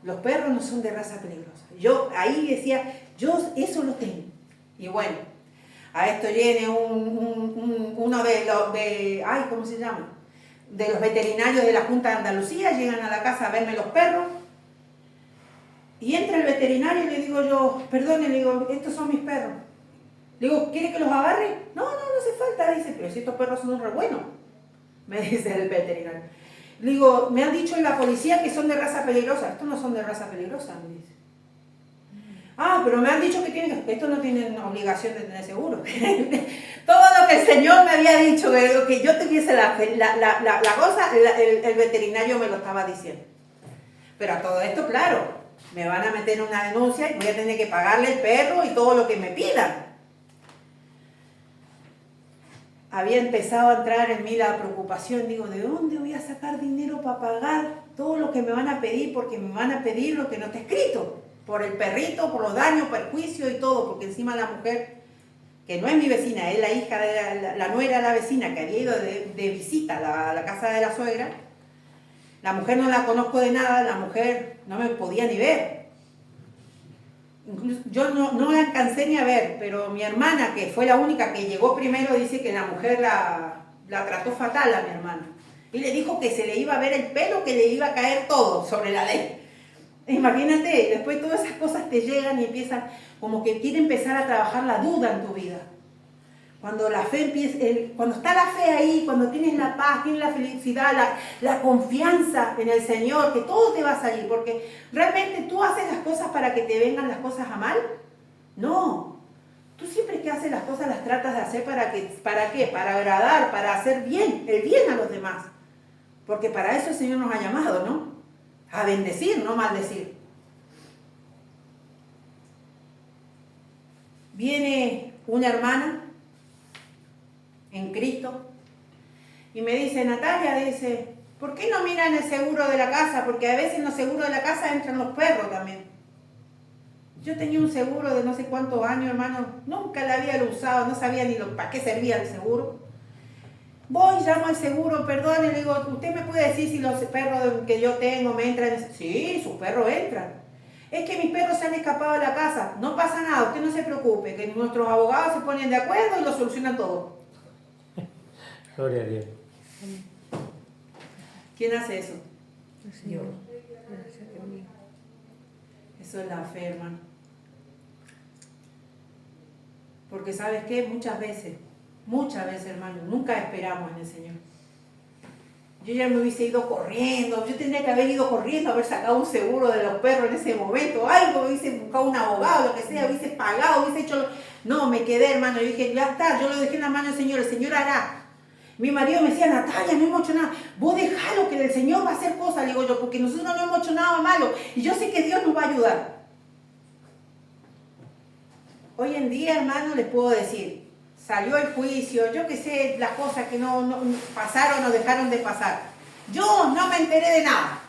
Los perros no son de raza peligrosa. Yo ahí decía, yo eso lo tengo. Y bueno, a esto viene uno ¿cómo se llama? De los veterinarios de la Junta de Andalucía, llegan a la casa a verme los perros. Y entra el veterinario y le digo yo, perdone, le digo, estos son mis perros. Le digo, ¿quiere que los agarre? No hace falta. Dice, pero si estos perros son re buenos, me dice el veterinario. Le digo, me han dicho en la policía que son de raza peligrosa. Estos no son de raza peligrosa, me dice. Ah, pero me han dicho que estos no tienen obligación de tener seguro. Todo lo que el Señor me había dicho, que yo tuviese la cosa, el veterinario me lo estaba diciendo. Pero a todo esto, claro, me van a meter una denuncia y voy a tener que pagarle el perro y todo lo que me pidan. Había empezado a entrar en mí la preocupación. Digo, ¿de dónde voy a sacar dinero para pagar todo lo que me van a pedir? Porque me van a pedir lo que no está escrito. Por el perrito, por los daños, perjuicios y todo. Porque encima la mujer, que no es mi vecina, es la hija de la nuera de la vecina que había ido de visita a la casa de la suegra. La mujer no la conozco de nada, la mujer no me podía ni ver. Incluso, yo no la alcancé ni a ver, pero mi hermana, que fue la única que llegó primero, dice que la mujer la trató fatal a mi hermana. Y le dijo que se le iba a ver el pelo, que le iba a caer todo sobre la ley. Imagínate, después todas esas cosas te llegan y empiezan, como que quiere empezar a trabajar la duda en tu vida. Cuando la fe empieza, cuando está la fe ahí, cuando tienes la paz, tienes la felicidad, la confianza en el Señor, que todo te va a salir, porque realmente tú haces las cosas para que te vengan las cosas a mal. No, tú siempre que haces las cosas las tratas de hacer ¿para qué? Para agradar, para hacer bien, el bien a los demás. Porque para eso el Señor nos ha llamado, ¿no? A bendecir, no maldecir. Viene una hermana en Cristo y me dice, Natalia, dice, ¿por qué no miran el seguro de la casa? Porque a veces en los seguros de la casa entran los perros también. Yo tenía un seguro de no sé cuántos años, hermano, nunca la había usado, no sabía ni para qué servía el seguro. Voy, llamo al seguro, perdone, le digo, ¿usted me puede decir si los perros que yo tengo me entran? Sí, sus perros entran. Es que mis perros se han escapado de la casa. No pasa nada, usted no se preocupe, que nuestros abogados se ponen de acuerdo y lo solucionan todo. Gloria a Dios. ¿Quién hace eso? Yo. Eso es la fe, hermano. Porque ¿sabes qué? Muchas veces, hermano, nunca esperamos en el Señor. Yo ya me hubiese ido corriendo, yo tendría que haber ido corriendo, haber sacado un seguro de los perros en ese momento, algo, hubiese buscado un abogado, lo que sea, hubiese pagado, hubiese hecho... No, me quedé, hermano, yo dije, ya está, yo lo dejé en la mano del Señor, el Señor hará. Mi marido me decía, Natalia, no hemos hecho nada, vos dejalo, que el Señor va a hacer cosas, le digo yo, porque nosotros no hemos hecho nada malo, y yo sé que Dios nos va a ayudar. Hoy en día, hermano, les puedo decir, salió el juicio, yo que sé, las cosas que no pasaron o dejaron de pasar. Yo no me enteré de nada.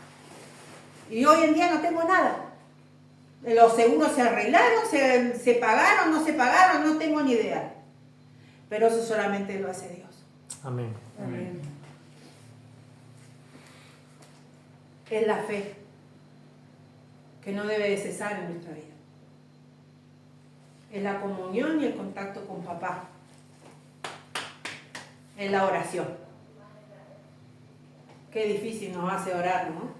Y hoy en día no tengo nada. Los seguros se arreglaron, se pagaron, no se pagaron, no tengo ni idea. Pero eso solamente lo hace Dios. Amén. Amén. Es la fe que no debe de cesar en nuestra vida. Es la comunión y el contacto con papá. Es la oración. Qué difícil nos hace orar, ¿no?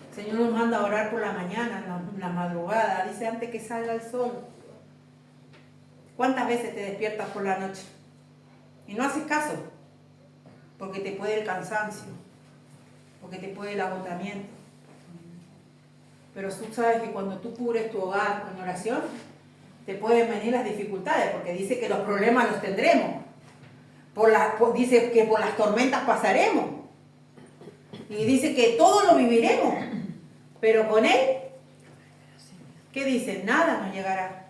El Señor nos manda a orar por la mañana, en la madrugada. Dice antes que salga el sol. ¿Cuántas veces te despiertas por la noche y no haces caso? Porque te puede el cansancio, porque te puede el agotamiento. Pero tú sabes que cuando tú cubres tu hogar con oración, te pueden venir las dificultades, porque dice que los problemas los tendremos. Dice que por las tormentas pasaremos. Y dice que todo lo viviremos. Pero con Él, ¿qué dice? Nada nos llegará.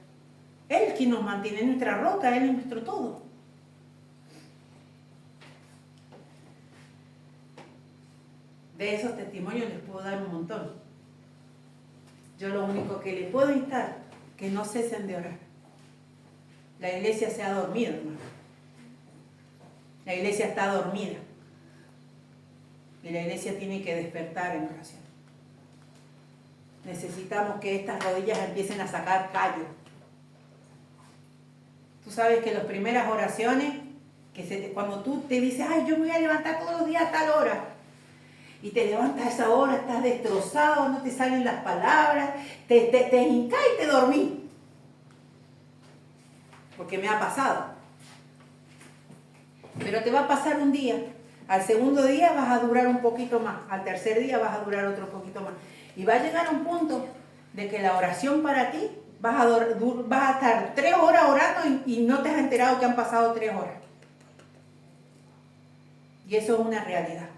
Él es quien nos mantiene, es nuestra roca, Él es nuestro todo. De esos testimonios les puedo dar un montón. Yo lo único que les puedo instar, que no cesen de orar. La iglesia se ha dormido, hermano. La iglesia está dormida. Y la iglesia tiene que despertar en oración. Necesitamos que estas rodillas empiecen a sacar callo. Tú sabes que las primeras oraciones, cuando tú te dices, ay, yo me voy a levantar todos los días a tal hora, y te levantas a esa hora, estás destrozado, no te salen las palabras, te hincás y te dormís. Porque me ha pasado. Pero te va a pasar un día. Al segundo día vas a durar un poquito más. Al tercer día vas a durar otro poquito más. Y va a llegar un punto de que la oración para ti, vas a estar 3 horas orando y no te has enterado que han pasado 3 horas. Y eso es una realidad.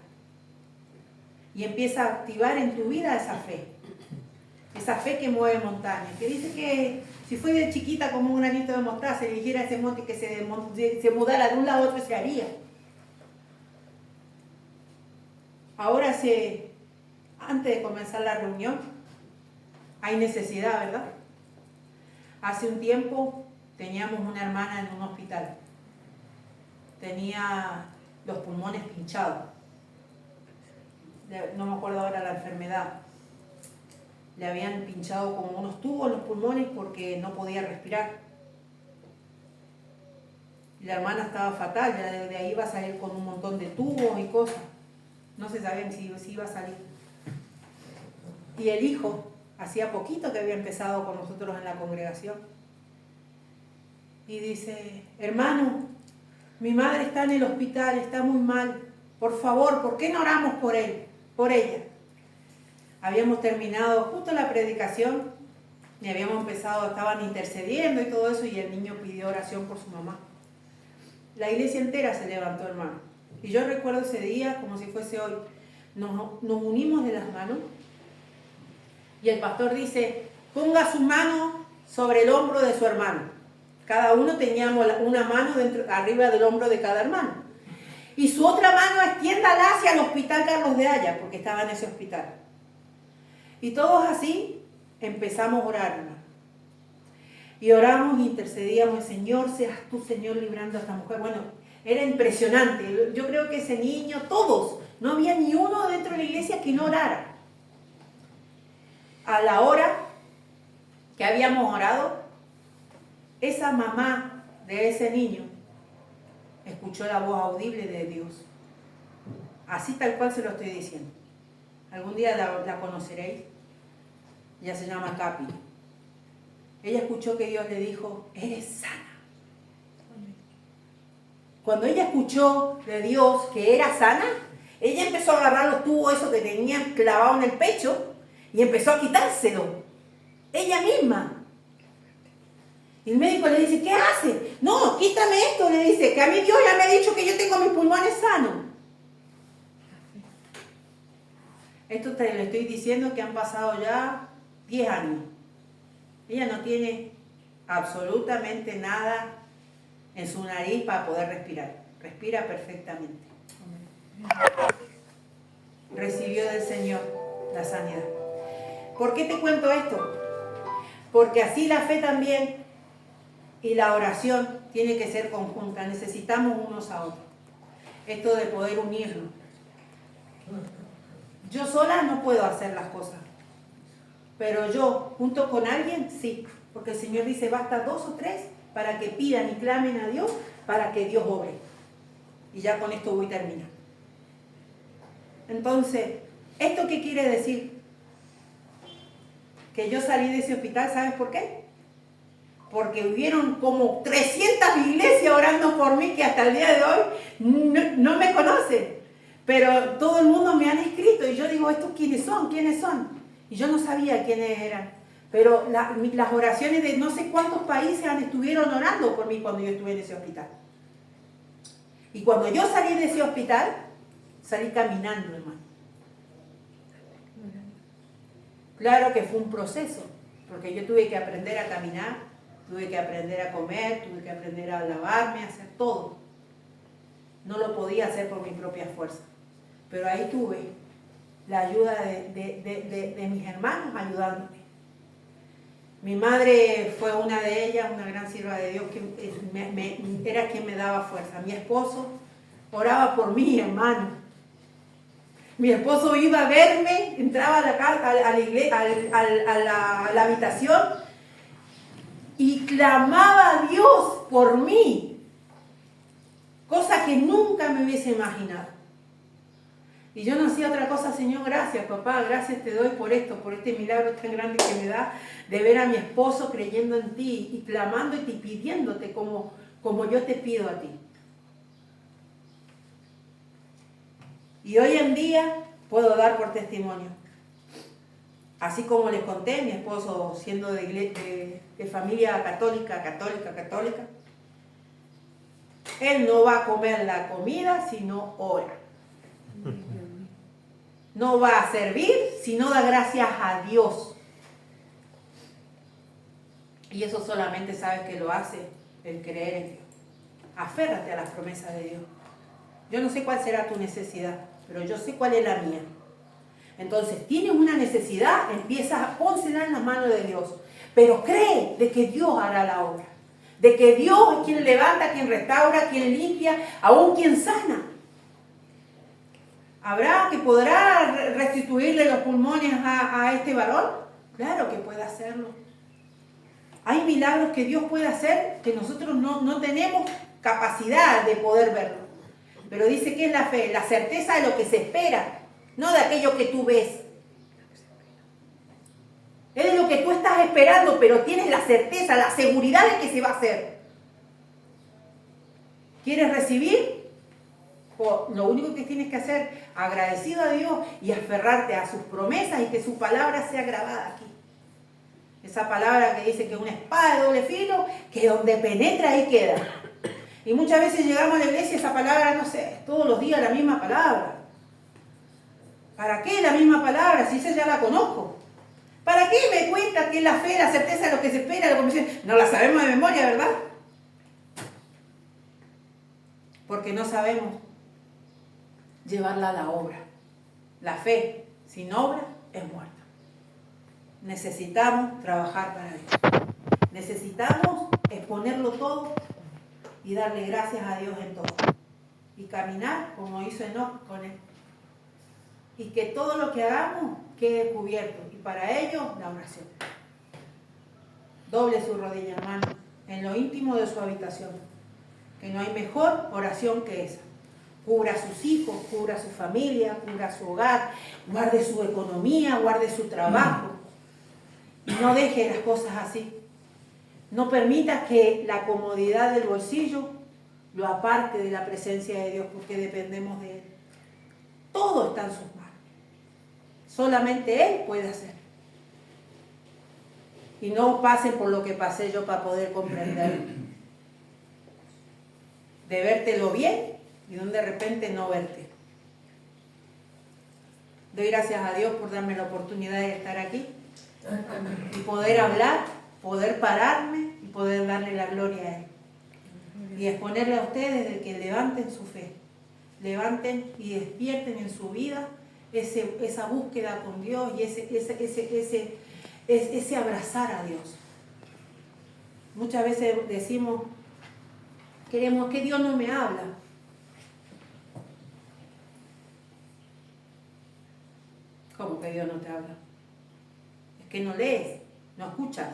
Y empieza a activar en tu vida esa fe. Esa fe que mueve montañas. Que dice que si fue de chiquita como un granito de mostaza, se eligiera ese monte que se mudara de un lado a otro, se haría. Ahora antes de comenzar la reunión, hay necesidad, ¿verdad? Hace un tiempo teníamos una hermana en un hospital. Tenía los pulmones pinchados. No me acuerdo ahora la enfermedad. Le habían pinchado como unos tubos en los pulmones porque no podía respirar. Y la hermana estaba fatal, ya de ahí iba a salir con un montón de tubos y cosas. No se sabían si iba a salir. Y el hijo, hacía poquito que había empezado con nosotros en la congregación. Y dice, hermano, mi madre está en el hospital, está muy mal. Por favor, ¿por qué no oramos por él, por ella? Habíamos terminado justo la predicación y estaban intercediendo y todo eso, y el niño pidió oración por su mamá. La iglesia entera se levantó, hermano. Y yo recuerdo ese día como si fuese hoy. Nos unimos de las manos y el pastor dice, ponga su mano sobre el hombro de su hermano. Cada uno teníamos una mano arriba del hombro de cada hermano. Y su otra mano extiéndala hacia el hospital Carlos de Haya, porque estaba en ese hospital. Y todos así empezamos a orar, hermano. Y oramos, intercedíamos, Señor, seas tú, Señor, librando a esta mujer. Bueno, era impresionante. Yo creo que ese niño, todos, no había ni uno dentro de la iglesia que no orara. A la hora que habíamos orado, esa mamá de ese niño escuchó la voz audible de Dios. Así tal cual se lo estoy diciendo. Algún día la conoceréis. Ella se llama Capi. Ella escuchó que Dios le dijo, eres sana. Cuando ella escuchó de Dios que era sana, ella empezó a agarrar los tubos esos que tenían clavados en el pecho y empezó a quitárselo. Ella misma. Y el médico le dice, ¿qué hace? No, quítame esto, le dice, que a mí Dios ya me ha dicho que yo tengo mis pulmones sanos. Esto te lo estoy diciendo que han pasado ya 10 años. Ella no tiene absolutamente nada en su nariz para poder respirar. Respira perfectamente. Recibió del Señor la sanidad. ¿Por qué te cuento esto? Porque así la fe también y la oración tiene que ser conjunta. Necesitamos unos a otros. Esto de poder unirnos. Yo sola no puedo hacer las cosas. Pero yo, junto con alguien, sí. Porque el Señor dice, basta 2 o 3 para que pidan y clamen a Dios, para que Dios obre. Y ya con esto voy a terminar. Entonces, ¿esto qué quiere decir? Que yo salí de ese hospital, ¿sabes por qué? porque hubieron como 300 iglesias orando por mí que hasta el día de hoy no me conocen. Pero todo el mundo me han escrito y yo digo, ¿estos quiénes son? ¿Quiénes son? Y yo no sabía quiénes eran. Pero las oraciones de no sé cuántos países estuvieron orando por mí cuando yo estuve en ese hospital. Y cuando yo salí de ese hospital, salí caminando, hermano. Claro que fue un proceso, porque yo tuve que aprender a caminar, tuve que aprender a comer, tuve que aprender a lavarme, a hacer todo. No lo podía hacer por mi propia fuerza. Pero ahí tuve la ayuda de mis hermanos ayudándome. Mi madre fue una de ellas, una gran sierva de Dios, que era quien me daba fuerza. Mi esposo oraba por mí, hermano. Mi esposo iba a verme, entraba a la habitación y clamaba a Dios por mí, cosa que nunca me hubiese imaginado. Y yo no hacía otra cosa, Señor, gracias, papá, gracias te doy por esto, por este milagro tan grande que me da de ver a mi esposo creyendo en ti y clamándote y pidiéndote como yo te pido a ti. Y hoy en día puedo dar por testimonio. Así como les conté, mi esposo siendo de familia católica, él no va a comer la comida si no ora. No va a servir si no da gracias a Dios. Y eso solamente sabes que lo hace el creer en Dios. Aférrate a las promesas de Dios. Yo no sé cuál será tu necesidad, pero yo sé cuál es la mía. Entonces, tienes una necesidad, pónsela en las manos de Dios. Pero cree de que Dios hará la obra. De que Dios es quien levanta, quien restaura, quien limpia, aún quien sana. ¿Habrá que podrá restituirle los pulmones a este varón? Claro que puede hacerlo. Hay milagros que Dios puede hacer que nosotros no tenemos capacidad de poder verlo. Pero dice que es la fe, la certeza de lo que se espera, no de aquello que tú ves. Es de lo que tú estás esperando, pero tienes la certeza, la seguridad de que se va a hacer. ¿Quieres recibir? Lo único que tienes que hacer, agradecido a Dios y aferrarte a sus promesas y que su palabra sea grabada aquí. Esa palabra que dice que es una espada de doble filo, que donde penetra ahí queda. Y muchas veces llegamos a la iglesia y esa palabra, no sé, todos los días la misma palabra. ¿Para qué la misma palabra si esa ya la conozco? ¿Para qué me cuenta que la fe, la certeza de lo que se espera, la convicción? No la sabemos de memoria, ¿verdad? Porque no sabemos llevarla a la obra. La fe sin obra es muerta. Necesitamos trabajar para Dios. Necesitamos exponerlo todo y darle gracias a Dios en todo. Y caminar como hizo Enoc con él. Y que todo lo que hagamos quede cubierto. Y para ello, la oración. Doble su rodilla, hermano, en lo íntimo de su habitación. Que no hay mejor oración que esa. Cubra a sus hijos, cubra a su familia, cubra su hogar, guarde su economía, guarde su trabajo. Y no deje las cosas así. No permita que la comodidad del bolsillo lo aparte de la presencia de Dios, porque dependemos de Él. Todo está en sus manos. Solamente Él puede hacer. Y no pasen por lo que pasé yo para poder comprender. De vértelo bien y de repente no verte. Doy gracias a Dios por darme la oportunidad de estar aquí y poder hablar, poder pararme y poder darle la gloria a Él. Y exponerle a ustedes de que levanten su fe, levanten y despierten en su vida esa búsqueda con Dios y ese abrazar a Dios. Muchas veces decimos, queremos que Dios no me habla. ¿Cómo que Dios no te habla? Es que no lees, no escuchas.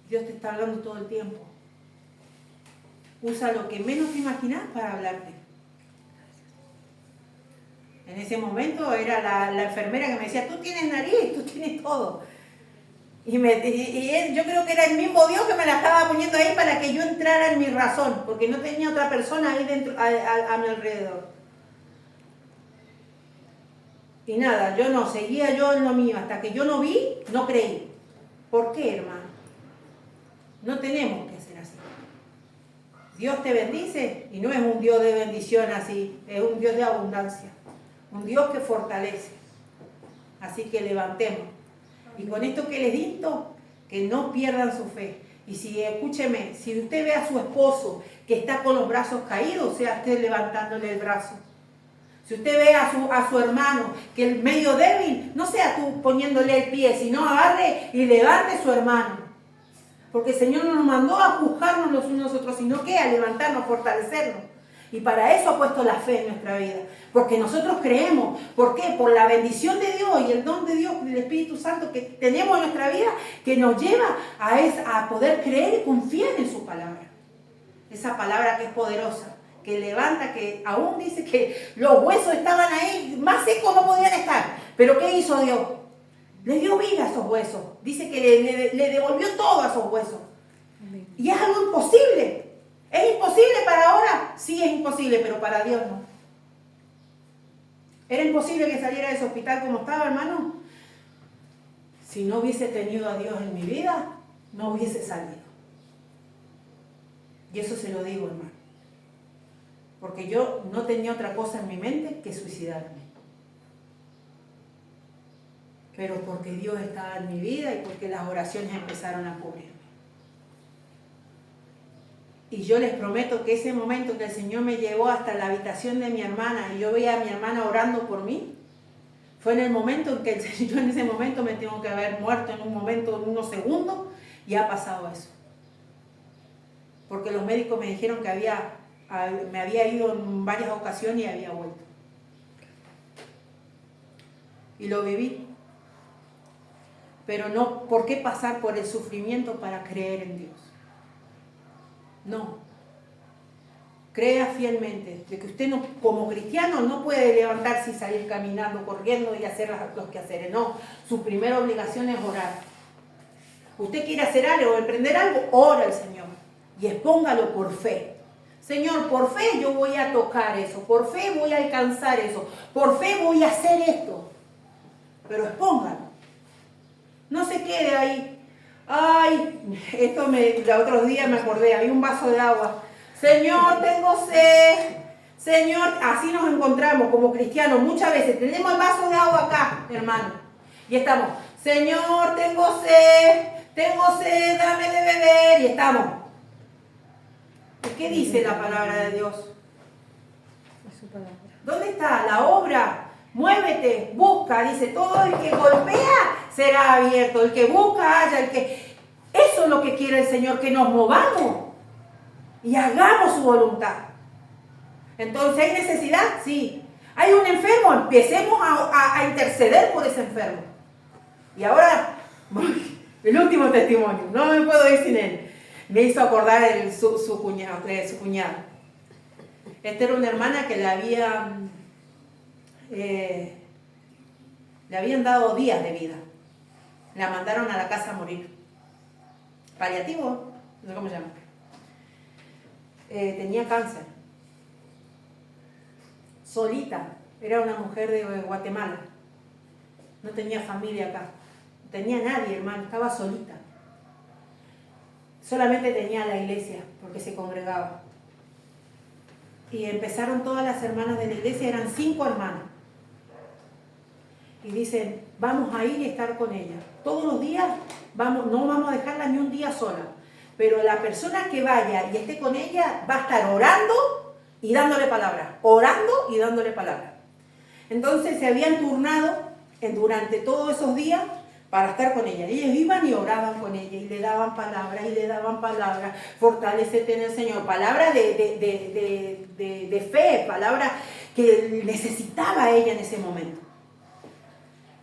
Dios te está hablando todo el tiempo. Usa lo que menos te imaginas para hablarte. En ese momento era la enfermera que me decía, tú tienes nariz, tú tienes todo. Yo creo que era el mismo Dios que me la estaba poniendo ahí para que yo entrara en mi razón, porque no tenía otra persona ahí dentro, a mi alrededor. Y nada, yo no, seguía yo en lo mío, hasta que yo no vi, no creí. ¿Por qué, hermano? No tenemos que ser así. Dios te bendice y no es un Dios de bendición así, es un Dios de abundancia, un Dios que fortalece. Así que levantemos. Y con esto que les digo, que no pierdan su fe. Y si, escúcheme, si usted ve a su esposo que está con los brazos caídos, sea usted levantándole el brazo. Si usted ve a su hermano que es medio débil, no sea tú poniéndole el pie, sino agarre y levante a su hermano. Porque el Señor no nos mandó a juzgarnos los unos a otros, sino que a levantarnos, a fortalecernos. Y para eso ha puesto la fe en nuestra vida. Porque nosotros creemos. ¿Por qué? Por la bendición de Dios y el don de Dios, del Espíritu Santo que tenemos en nuestra vida, que nos lleva a poder creer y confiar en su palabra. Esa palabra que es poderosa, que levanta, que aún dice que los huesos estaban ahí, más secos no podían estar. Pero ¿qué hizo Dios? Le dio vida a esos huesos. Dice que le devolvió todo a esos huesos. Y es algo imposible. ¿Es imposible para ahora? Sí, es imposible, pero para Dios no. ¿Era imposible que saliera de ese hospital como estaba, hermano? Si no hubiese tenido a Dios en mi vida, no hubiese salido. Y eso se lo digo, hermano. Porque yo no tenía otra cosa en mi mente que suicidarme. Pero porque Dios estaba en mi vida y porque las oraciones empezaron a cubrirme. Y yo les prometo que ese momento que el Señor me llevó hasta la habitación de mi hermana y yo veía a mi hermana orando por mí, fue en el momento en que yo en ese momento me tengo que haber muerto en un momento, en unos segundos, y ha pasado eso. Porque los médicos me dijeron que me había ido en varias ocasiones y había vuelto. Y lo viví. Pero no, ¿por qué pasar por el sufrimiento para creer en Dios? No. Crea fielmente de que usted no, como cristiano no puede levantarse y salir caminando, corriendo y hacer los quehaceres. No, su primera obligación es orar. Usted quiere hacer algo, emprender algo, ora al Señor y expóngalo por fe. Señor, por fe yo voy a tocar eso, por fe voy a alcanzar eso, por fe voy a hacer esto. Pero expóngalo. No se quede ahí. Ay, los otros días me acordé, había un vaso de agua. Señor, tengo sed. Señor, así nos encontramos como cristianos. Muchas veces tenemos el vaso de agua acá, hermano. Y estamos, Señor, tengo sed, dame de beber. Y estamos. ¿Qué dice la palabra de Dios? ¿Dónde está la obra? Muévete, busca, dice, todo el que golpea será abierto, el que busca haya, Eso es lo que quiere el Señor, que nos movamos y hagamos su voluntad. Entonces, ¿hay necesidad? Sí. ¿Hay un enfermo? Empecemos a interceder por ese enfermo. Y ahora, el último testimonio, no me puedo ir sin él. Me hizo acordar su cuñado. Esta era una hermana que le habían dado días de vida. La mandaron a la casa a morir. Paliativo, no sé cómo se llama. Tenía cáncer. Solita. Era una mujer de Guatemala. No tenía familia acá. No tenía nadie, hermano. Estaba solita. Solamente tenía la iglesia, porque se congregaba. Y empezaron todas las hermanas de la iglesia, eran 5 hermanas. Y dicen, vamos a ir y estar con ella. Todos los días, no vamos a dejarla ni un día sola. Pero la persona que vaya y esté con ella va a estar orando y dándole palabra. Orando y dándole palabra. Entonces se habían turnado durante todos esos días para estar con ella. Ellos iban y oraban con ella y le daban palabras y le daban palabras. Fortalécete en el Señor. Palabra de fe, palabra que necesitaba ella en ese momento.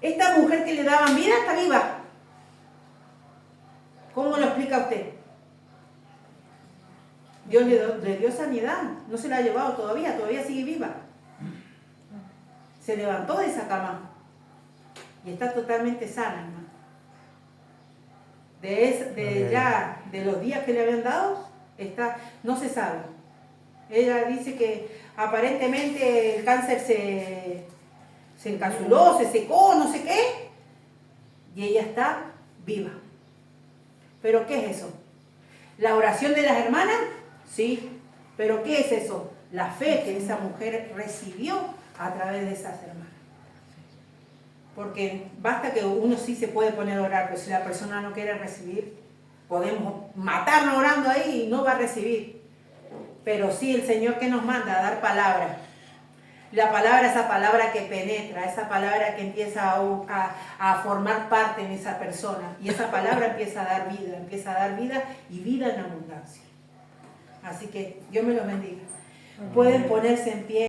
Esta mujer que le daban vida está viva. ¿Cómo lo explica usted? Dios le dio sanidad. No se la ha llevado todavía sigue viva. Se levantó de esa cama y está totalmente sana, hermano. de los días que le habían dado, no se sabe. Ella dice que aparentemente el cáncer se encasuló, se secó, no sé qué, y ella está viva. ¿Pero qué es eso? ¿La oración de las hermanas? Sí. ¿Pero qué es eso? La fe que esa mujer recibió a través de esas hermanas. Porque basta que uno sí se puede poner a orar, pero si la persona no quiere recibir, podemos matarnos orando ahí y no va a recibir. Pero sí el Señor que nos manda a dar palabra. La palabra, esa palabra que penetra, esa palabra que empieza a formar parte en esa persona. Y esa palabra empieza a dar vida y vida en abundancia. Así que Dios me los bendiga. Pueden ponerse en pie.